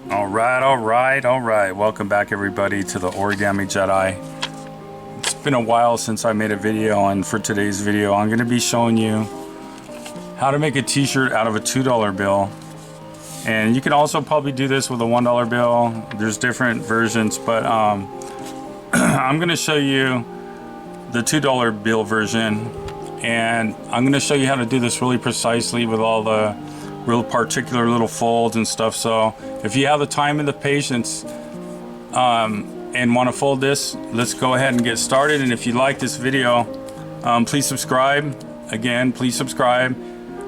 All right. Welcome back, everybody, to the Origami Jedi. It's been a while since I made a video, and for today's video, I'm going to be showing you how to make a t-shirt out of a $2 bill. And you can also probably do this with a $1 bill. There's different versions, but I'm going to show you the $2 bill version, and I'm going to show you how to do this really precisely with all the real particular little folds and stuff. So if you have the time and the patience and want to fold this, let's go ahead and get started. And if you like this video, please subscribe. Again, please subscribe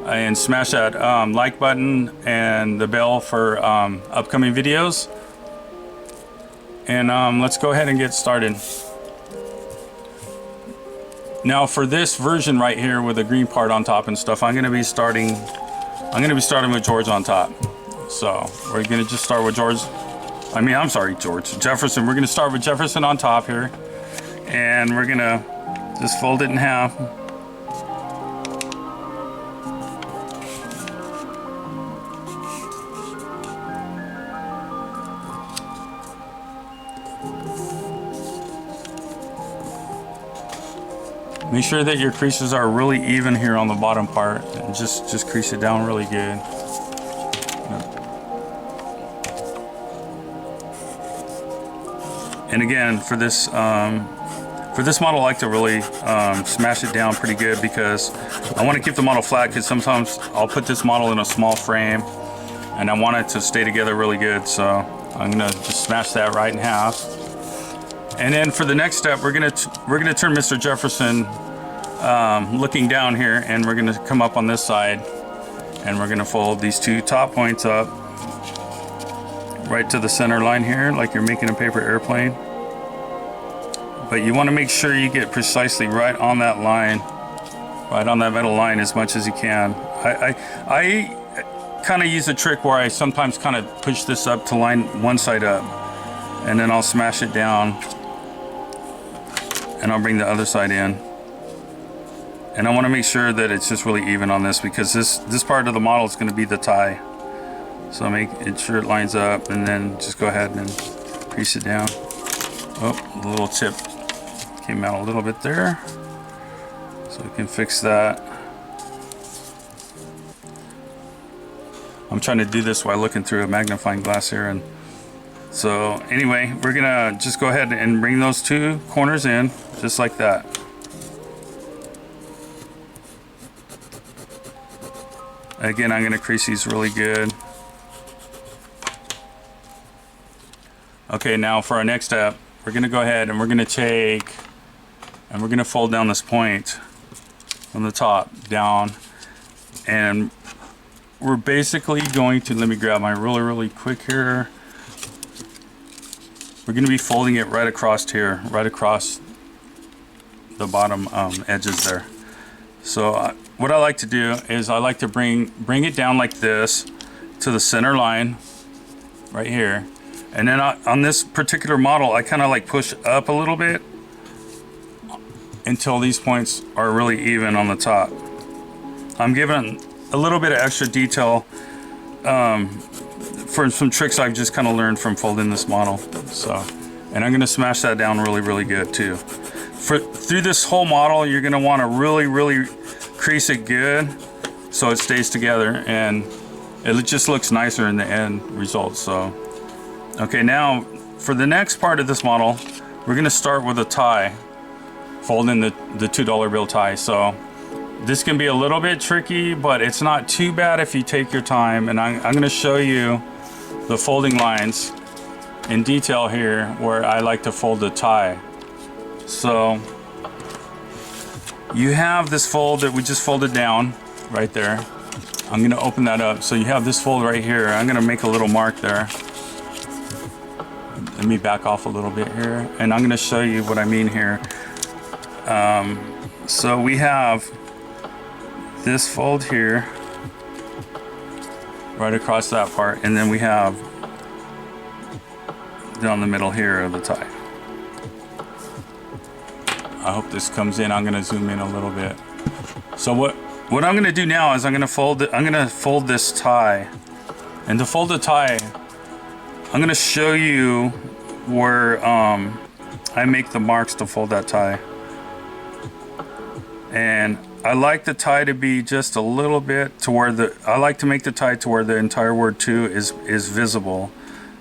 and smash that like button and the bell for upcoming videos. And let's go ahead and get started. Now for this version right here with the green part on top and stuff, I'm going to be starting with George on top. So we're going to just start with George. Jefferson. We're going to start with Jefferson on top here. And we're going to just fold it in half. Make sure that your creases are really even here on the bottom part, and just crease it down really good. And again, for this model, I like to really smash it down pretty good, because I want to keep the model flat, because sometimes I'll put this model in a small frame and I want it to stay together really good. So I'm gonna just smash that right in half. And then for the next step, we're gonna turn Mr. Jefferson looking down here, and we're gonna come up on this side, and we're gonna fold these two top points up right to the center line here, like you're making a paper airplane. But you want to make sure you get precisely right on that line, right on that metal line as much as you can. I kind of use a trick where I sometimes kind of push this up to line one side up, and then I'll smash it down, and I'll bring the other side in. And I want to make sure that it's just really even on this, because this part of the model is going to be the tie. So make sure it lines up, and then just go ahead and crease it down. Oh, the little tip came out a little bit there, so we can fix that. I'm trying to do this while looking through a magnifying glass here. And so anyway, we're gonna just go ahead and bring those two corners in, just like that. Again, I'm gonna crease these really good. Okay, now for our next step, we're gonna go ahead and we're gonna take, and we're gonna fold down this point from the top down, and we're basically going to, let me grab my ruler really quick here. We're going to be folding it right across here, right across the bottom edges there. So what I like to do is I like to bring it down like this to the center line right here. And then on this particular model, I kind of like push up a little bit until these points are really even on the top. I'm giving a little bit of extra detail for some tricks I've just kind of learned from folding this model. So, and I'm going to smash that down really, really good too. Through this whole model, you're going to want to really, really crease it good so it stays together, and it just looks nicer in the end result. So, okay, now for the next part of this model, we're going to start with a tie, folding the $2 bill tie. So this can be a little bit tricky, but it's not too bad if you take your time. And I'm going to show you the folding lines in detail here, where I like to fold the tie. So you have this fold that we just folded down right there. I'm going to open that up. So you have this fold right here. I'm going to make a little mark there. Let me back off a little bit here, and I'm going to show you what I mean here. So we have this fold here right across that part, and then we have down the middle here of the tie. I hope this comes in. I'm going to zoom in a little bit. So what I'm going to do now is I'm going to fold this tie. And to fold the tie, I'm gonna show you where I make the marks to fold that tie. And I like the tie to be just a little bit to where I like to make the tie to where the entire word to is visible.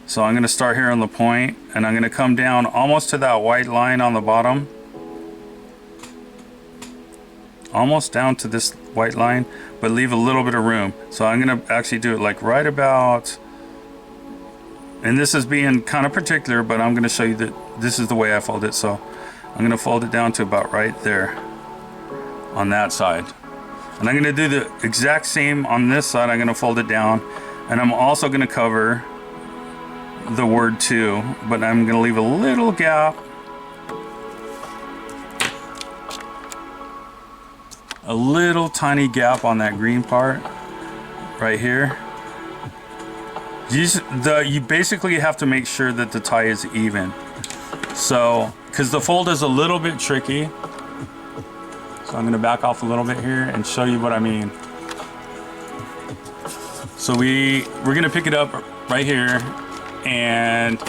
So I'm gonna start here on the point, and I'm gonna come down almost to that white line on the bottom. Almost down to this white line, but leave a little bit of room. So I'm gonna actually do it like right about, and this is being kind of particular, but I'm gonna show you that this is the way I fold it. So I'm gonna fold it down to about right there on that side. And I'm gonna do the exact same on this side. I'm gonna fold it down, and I'm also gonna cover the word to, but I'm gonna leave a little gap, a little tiny gap on that green part right here. You basically have to make sure that the tie is even. So, because the fold is a little bit tricky, so I'm gonna back off a little bit here and show you what I mean. So we're gonna pick it up right here, and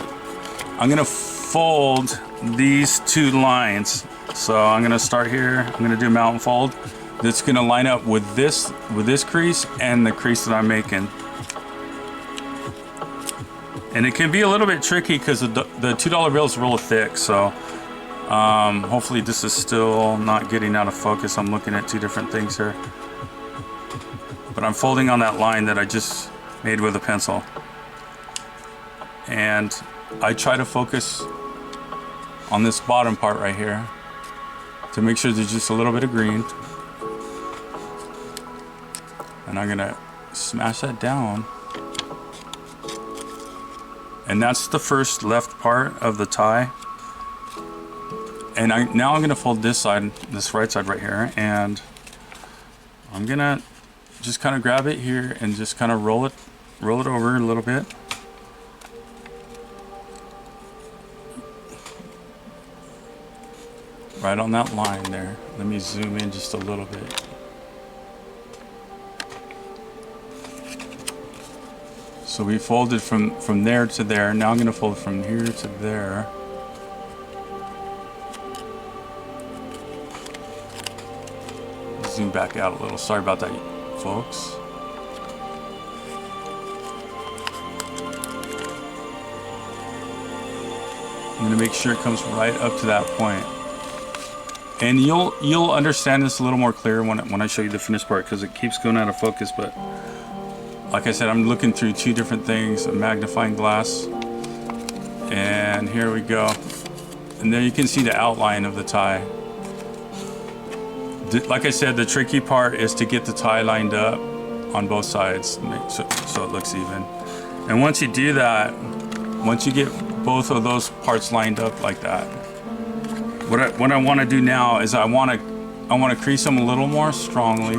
I'm gonna fold these two lines. So I'm gonna start here. I'm gonna do a mountain fold. That's gonna line up with this crease and the crease that I'm making. And it can be a little bit tricky because the $2 bill is real thick. So hopefully this is still not getting out of focus. I'm looking at two different things here. But I'm folding on that line that I just made with a pencil. And I try to focus on this bottom part right here to make sure there's just a little bit of green. And I'm gonna smash that down. And that's the first left part of the tie. And now I'm gonna fold this side, this right side right here, and I'm gonna just kind of grab it here and just kind of roll it over a little bit. Right on that line there. Let me zoom in just a little bit. So we folded from there to there. Now I'm gonna fold from here to there. Zoom back out a little. Sorry about that, folks. I'm gonna make sure it comes right up to that point. And you'll understand this a little more clear when I show you the finished part, because it keeps going out of focus. But like I said, I'm looking through two different things, a magnifying glass, and here we go. And there you can see the outline of the tie. Like I said, the tricky part is to get the tie lined up on both sides so it looks even. And once you do that, once you get both of those parts lined up like that, what I want to do now is I want to crease them a little more strongly,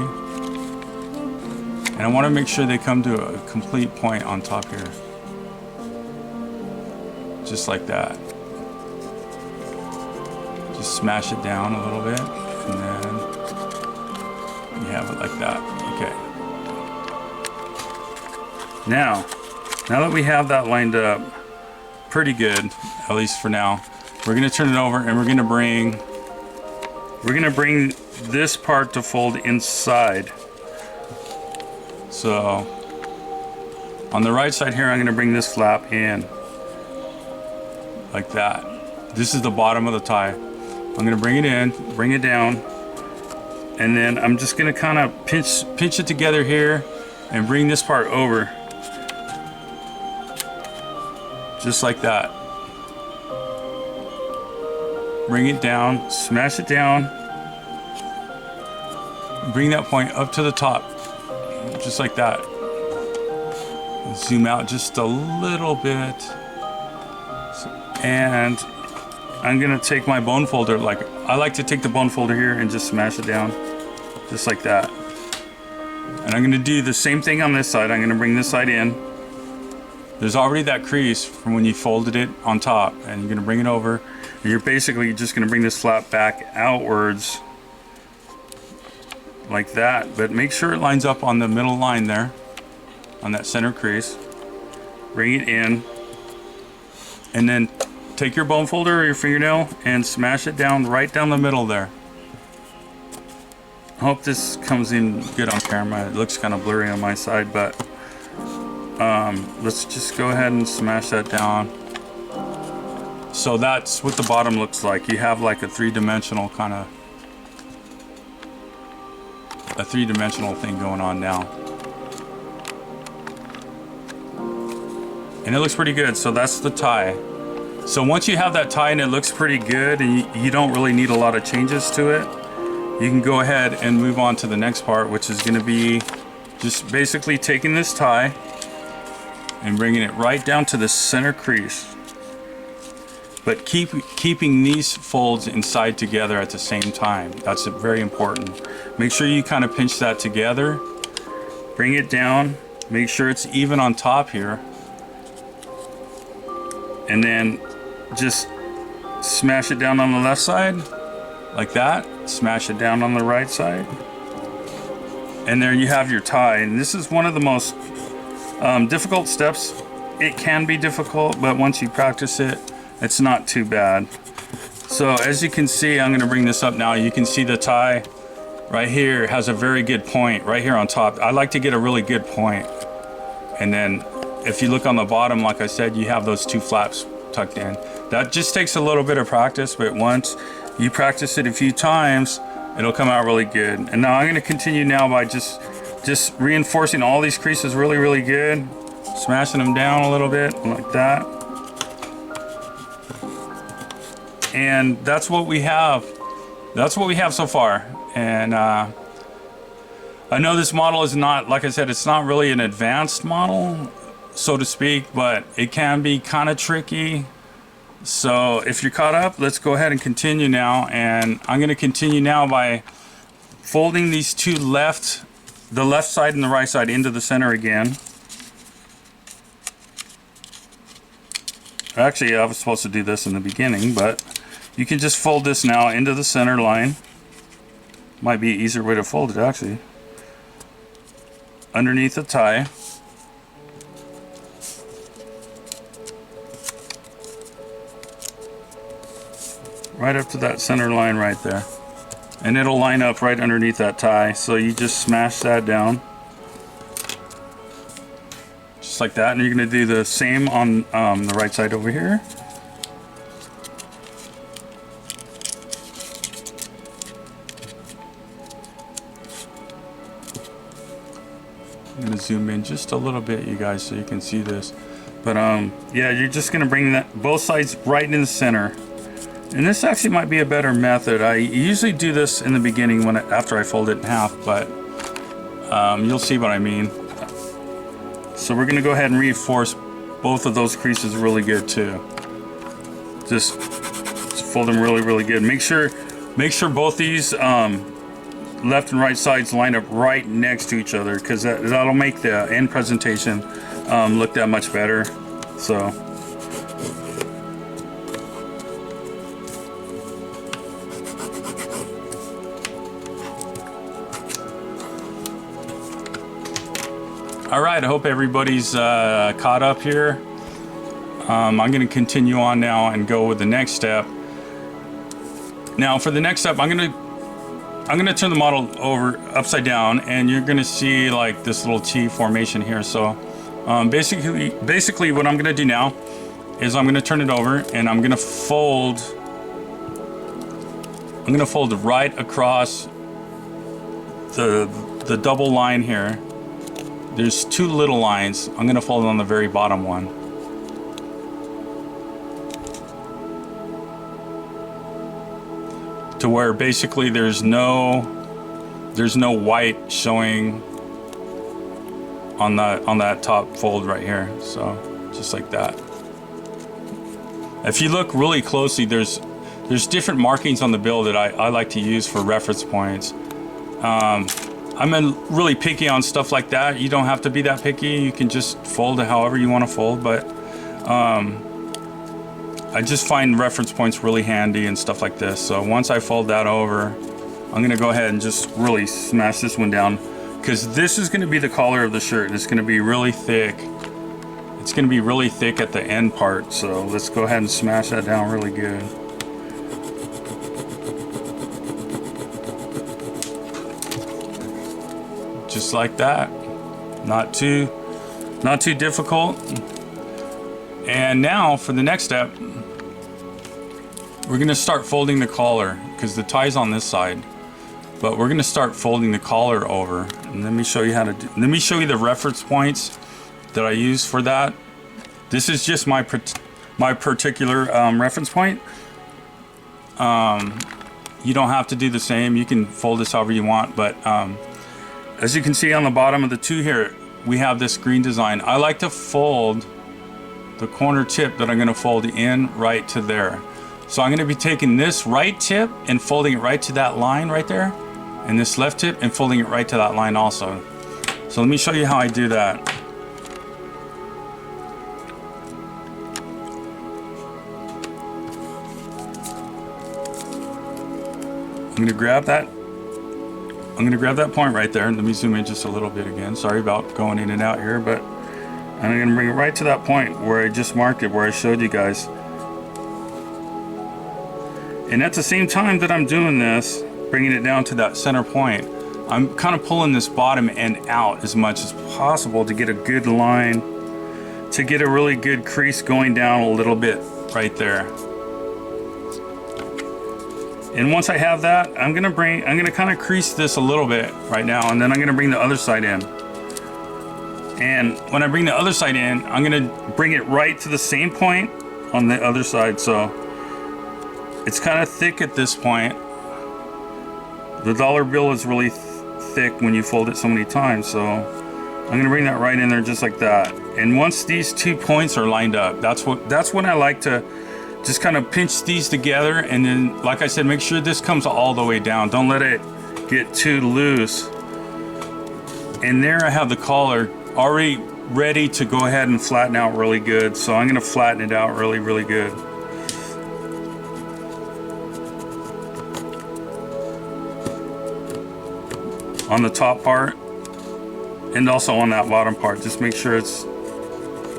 and I want to make sure they come to a complete point on top here, just like that. Just smash it down a little bit, and then you have it like that. Okay. Now that we have that lined up pretty good, at least for now, we're gonna turn it over, and we're gonna bring this part to fold inside. So on the right side here, I'm gonna bring this flap in like that. This is the bottom of the tie. I'm gonna bring it in, bring it down, and then I'm just gonna kind of pinch it together here and bring this part over, just like that. Bring it down, smash it down, bring that point up to the top, just like that. Zoom out just a little bit, and I'm gonna take my bone folder, like I like to take the bone folder here and just smash it down, just like that. And I'm gonna do the same thing on this side. I'm gonna bring this side in. There's already that crease from when you folded it on top, and you're gonna bring it over. You're basically just going to bring this flap back outwards like that, but make sure it lines up on the middle line there, on that center crease. Bring it in, And then take your bone folder or your fingernail and smash it down right down the middle there. I hope this comes in good on camera. It looks kind of blurry on my side, but let's just go ahead and smash that down. So that's what the bottom looks like. You have like a three-dimensional kind of thing going on now. And it looks pretty good. So that's the tie. So once you have that tie and it looks pretty good and you don't really need a lot of changes to it, you can go ahead and move on to the next part, which is going to be just basically taking this tie and bringing it right down to the center crease. But keeping these folds inside together at the same time. That's very important. Make sure you kind of pinch that together. Bring it down. Make sure it's even on top here. And then just smash it down on the left side like that. Smash it down on the right side. And there you have your tie. And this is one of the most difficult steps. It can be difficult, but once you practice it, it's not too bad. So as you can see, I'm going to bring this up now. You can see the tie right here has a very good point right here on top. I like to get a really good point. And then if you look on the bottom, like I said, you have those two flaps tucked in. That just takes a little bit of practice, but once you practice it a few times, it'll come out really good. And now I'm going to continue now by just reinforcing all these creases really, really good. Smashing them down a little bit like that. And that's what we have. That's what we have so far. And I know this model is not, like I said, it's not really an advanced model, so to speak, but it can be kind of tricky. So if you're caught up, let's go ahead and continue now. And I'm going to continue now by folding these two the left side and the right side into the center again. Actually, I was supposed to do this in the beginning, but you can just fold this now into the center line. Might be an easier way to fold it, actually. Underneath the tie. Right up to that center line right there. And it'll line up right underneath that tie. So you just smash that down. Just like that. And you're going to do the same on the right side over here. I'm going to zoom in just a little bit, you guys, so you can see this. But yeah, you're just going to bring that both sides right in the center. And this actually might be a better method. I usually do this in the beginning after I fold it in half, but you'll see what I mean. So we're going to go ahead and reinforce both of those creases really good too. Just fold them really, really good. Make sure both these left and right sides line up right next to each other, because that'll make the end presentation look that much better. So all right, I hope everybody's caught up here. I'm going to continue on now and go with the next step. Now for the next step, I'm going to turn the model over upside down, and you're going to see like this little T formation here. So basically what I'm going to do now is I'm going to turn it over, and I'm going to fold right across the double line here. There's two little lines. I'm going to fold on the very bottom one. To where basically there's no white showing on that top fold right here. So just like that. If you look really closely, there's different markings on the bill that I like to use for reference points. I'm really picky on stuff like that. You don't have to be that picky. You can just fold it however you want to fold, but I just find reference points really handy and stuff like this. So once I fold that over, I'm gonna go ahead and just really smash this one down, because this is gonna be the collar of the shirt. It's gonna be really thick it's going to be really thick at the end part. So let's go ahead and smash that down really good. Just like that. Not too difficult. And now for the next step, we're going to start folding the collar, because the tie's on this side. But we're going to start folding the collar over. And let me show you how to do. Let me show you the reference points that I use for that. This is just my particular reference point. You don't have to do the same. You can fold this however you want. But as you can see on the bottom of the two here, we have this green design. I like to fold the corner tip that I'm going to fold in right to there. So I'm going to be taking this right tip and folding it right to that line right there, and this left tip and folding it right to that line also. So let me show you how I do that. I'm going to grab that point right there, and let me zoom in just a little bit again. Sorry about going in and out here, but I'm going to bring it right to that point where I just marked it, where I showed you guys. And at the same time that I'm doing this, bringing it down to that center point, I'm kind of pulling this bottom end out as much as possible to get a good line, to get a really good crease going down a little bit right there. And once I have that, I'm gonna kind of crease this a little bit right now, and then I'm gonna bring the other side in. And when I bring the other side in, I'm gonna bring it right to the same point on the other side. So it's kind of thick at this point. The dollar bill is really thick when you fold it so many times. So I'm gonna bring that right in there just like that. And once these 2 points are lined up, that's when I like to just kind of pinch these together. And then, like I said, make sure this comes all the way down. Don't let it get too loose. And there I have the collar already ready to go ahead and flatten out really good. So I'm gonna flatten it out really, really good. On the top part and also on that bottom part, just make sure it's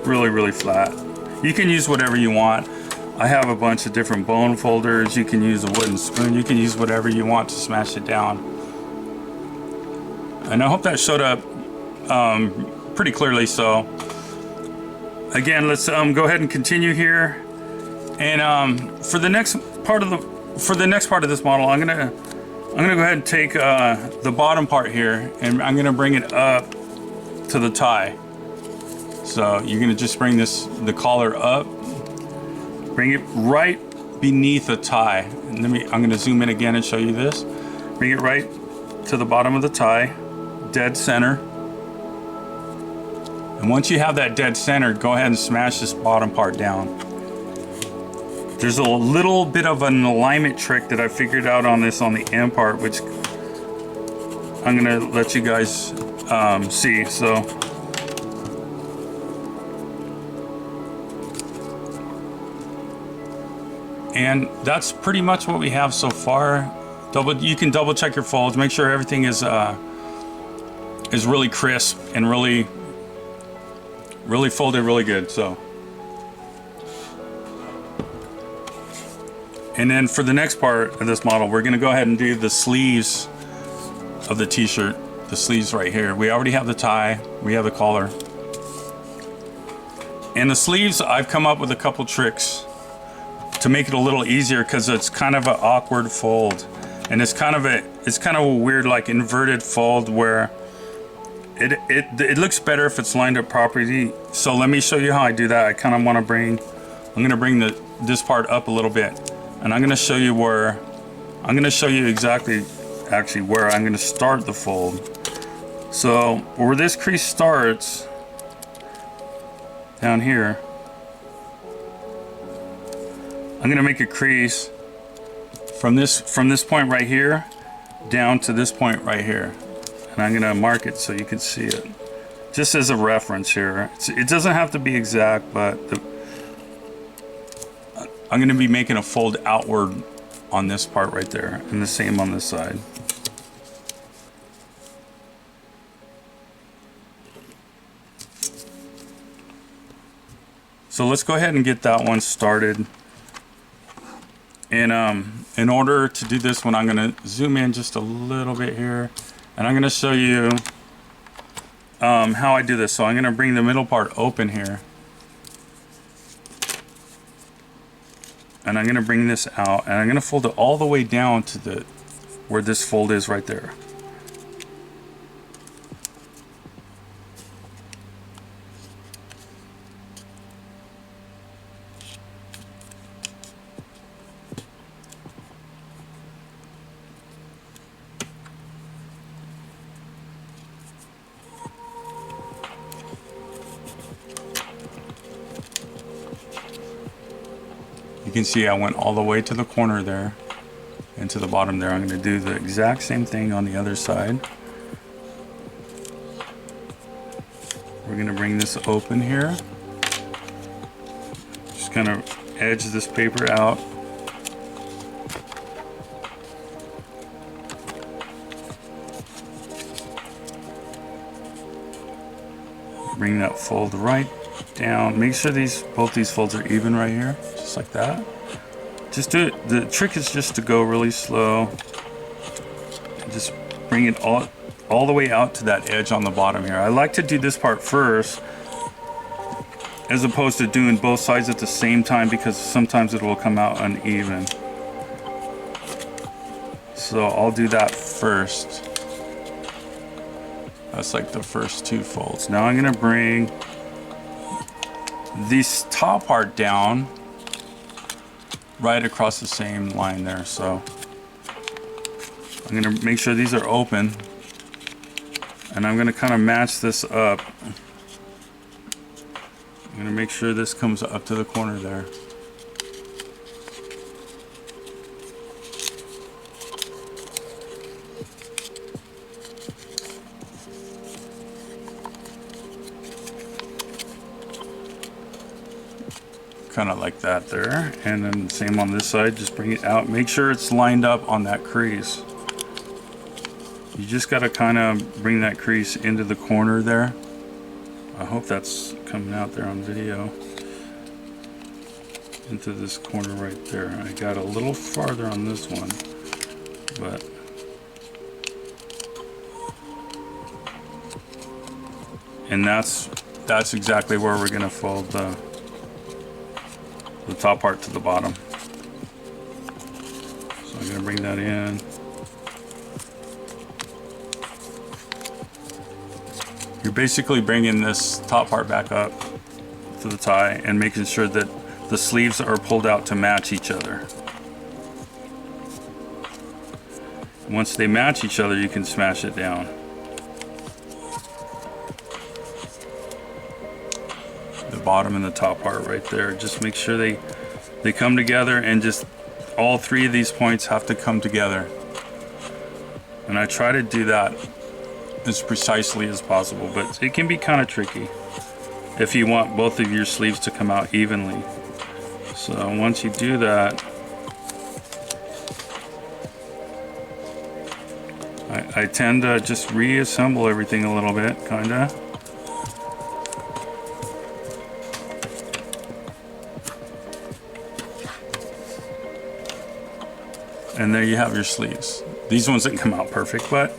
really, really flat. You can use whatever you want. I have a bunch of different bone folders. You can use a wooden spoon. You can use whatever you want to smash it down. And I hope that showed up pretty clearly. So again, let's go ahead and continue here. And for the next part of this model, I'm gonna go ahead and take the bottom part here, and I'm gonna bring it up to the tie. So you're gonna just bring the collar up, bring it right beneath the tie. And I'm gonna zoom in again and show you this. Bring it right to the bottom of the tie, dead center. And once you have that dead center, go ahead and smash this bottom part down. There's a little bit of an alignment trick that I figured out on the end part, which I'm gonna let you guys see. So and that's pretty much what we have so far. You can double check your folds, make sure everything is really crisp and really folded really good. So. And then for the next part of this model, we're going to go ahead and do the sleeves of the t-shirt. The sleeves right here. We already have the tie. We have the collar. And the sleeves, I've come up with a couple tricks to make it a little easier, because it's kind of an awkward fold. And it's kind of a weird, like, inverted fold where it looks better if it's lined up properly. So let me show you how I do that. I kind of want to I'm going to bring this part up a little bit. And I'm going to show you exactly actually where I'm going to start the fold. So where this crease starts down here, I'm going to make a crease from this point right here down to this point right here. And I'm going to mark it so you can see it. Just as a reference here. It doesn't have to be exact, but I'm going to be making a fold outward on this part right there, and the same on this side. So let's go ahead and get that one started. And in order to do this one, I'm going to zoom in just a little bit here, and I'm going to show you how I do this. So I'm going to bring the middle part open here, and I'm going to bring this out, and I'm going to fold it all the way down to the where this fold is right there. You can see I went all the way to the corner there and to the bottom there. I'm going to do the exact same thing on the other side. We're going to bring this open here. Just kind of edge this paper out. Bring that fold right down. Make sure both these folds are even right here, just like that. Just do it. The trick is just to go really slow and just bring it all the way out to that edge on the bottom here. I like to do this part first as opposed to doing both sides at the same time, because sometimes it will come out uneven. So I'll do that first. That's like the first two folds. Now I'm going to bring this top part down right across the same line there. So I'm going to make sure these are open, and I'm going to kind of match this up. I'm going to make sure this comes up to the corner there. Kind of like that there, and then same on this side. Just bring it out, make sure it's lined up on that crease. You just got to kind of bring that crease into the corner there. I hope that's coming out there on video. Into this corner right there. I got a little farther on this one, but and that's exactly where we're going to fold the top part to the bottom. So I'm going to bring that in. You're basically bringing this top part back up to the tie and making sure that the sleeves are pulled out to match each other. Once they match each other, you can smash it down. Bottom and the top part right there. Just make sure they come together, and just all three of these points have to come together. And I try to do that as precisely as possible, but it can be kind of tricky if you want both of your sleeves to come out evenly. So once you do that, I tend to just reassemble everything a little bit, kinda. And there you have your sleeves. These ones didn't come out perfect, but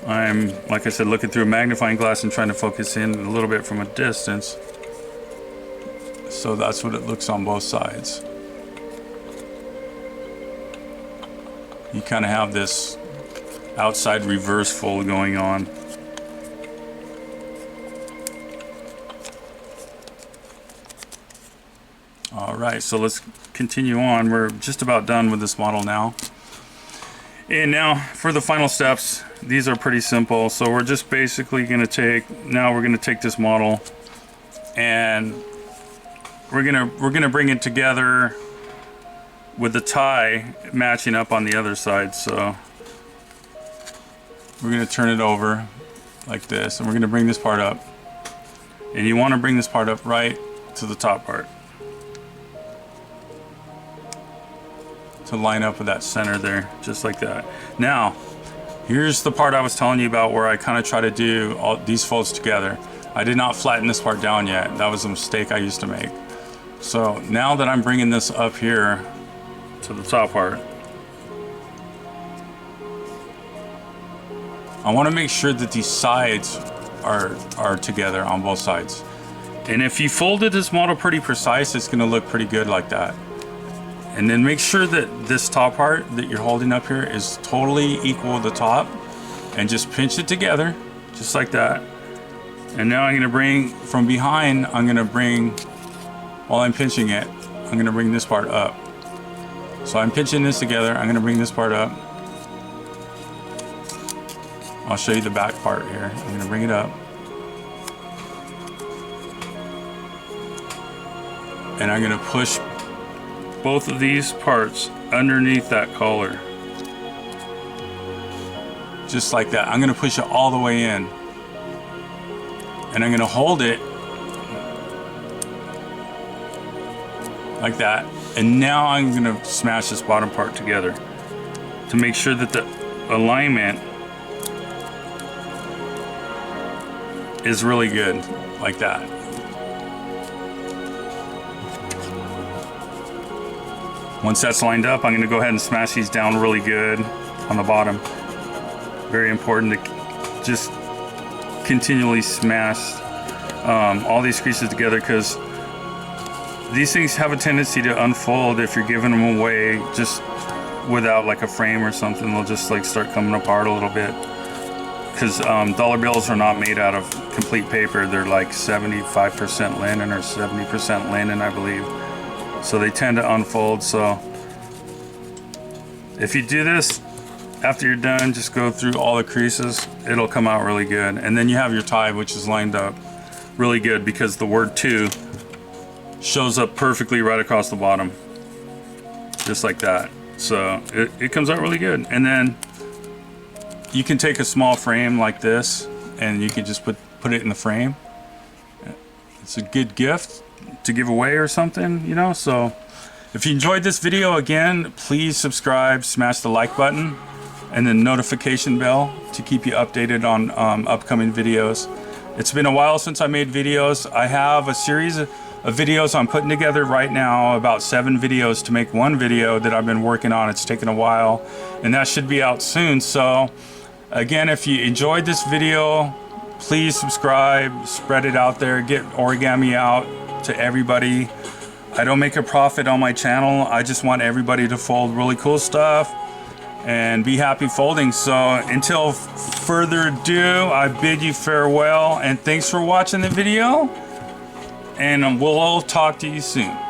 I'm, like I said, looking through a magnifying glass and trying to focus in a little bit from a distance. So that's what it looks on both sides. You kind of have this outside reverse fold going on. Alright, so let's continue on. We're just about done with this model now. And now for the final steps, these are pretty simple. So we're just basically going to take this model, and we're gonna bring it together with the tie matching up on the other side. So we're going to turn it over like this, and we're going to bring this part up, and you want to bring this part up right to the top part to line up with that center there, just like that. Now here's the part I was telling you about, where I kind of try to do all these folds together. I did not flatten this part down yet. That was a mistake I used to make. So now that I'm bringing this up here to the top part, I want to make sure that these sides are together on both sides. And if you folded this model pretty precise, it's going to look pretty good like that. And then make sure that this top part that you're holding up here is totally equal to the top, and just pinch it together just like that. And now I'm going to bring from behind, while I'm pinching it, I'm going to bring this part up. So I'm pinching this together, I'm going to bring this part up. I'll show you the back part here. I'm going to bring it up. And I'm going to push both of these parts underneath that collar. Just like that. I'm going to push it all the way in. And I'm going to hold it like that. And now I'm going to smash this bottom part together to make sure that the alignment is really good, like that. Once that's lined up, I'm going to go ahead and smash these down really good on the bottom. Very important to just continually smash all these creases together, because these things have a tendency to unfold if you're giving them away just without like a frame or something. They'll just like start coming apart a little bit, because dollar bills are not made out of complete paper. They're like 75% linen or 70% linen, I believe. So they tend to unfold. So if you do this after you're done, just go through all the creases, it'll come out really good. And then you have your tie, which is lined up really good because the word "to" shows up perfectly right across the bottom, just like that. So it comes out really good. And then you can take a small frame like this and you can just put it in the frame. It's a good gift to give away or something, you know. So if you enjoyed this video, again, please subscribe, smash the like button and the notification bell to keep you updated on upcoming videos. It's been a while since I made videos. I have a series of videos I'm putting together right now, about 7 videos to make one video that I've been working on. It's taken a while, and that should be out soon. So again, if you enjoyed this video, please subscribe, spread it out there, get origami out to everybody. I don't make a profit on my channel. I just want everybody to fold really cool stuff and be happy folding. So until further ado, I bid you farewell and thanks for watching the video, and we'll all talk to you soon.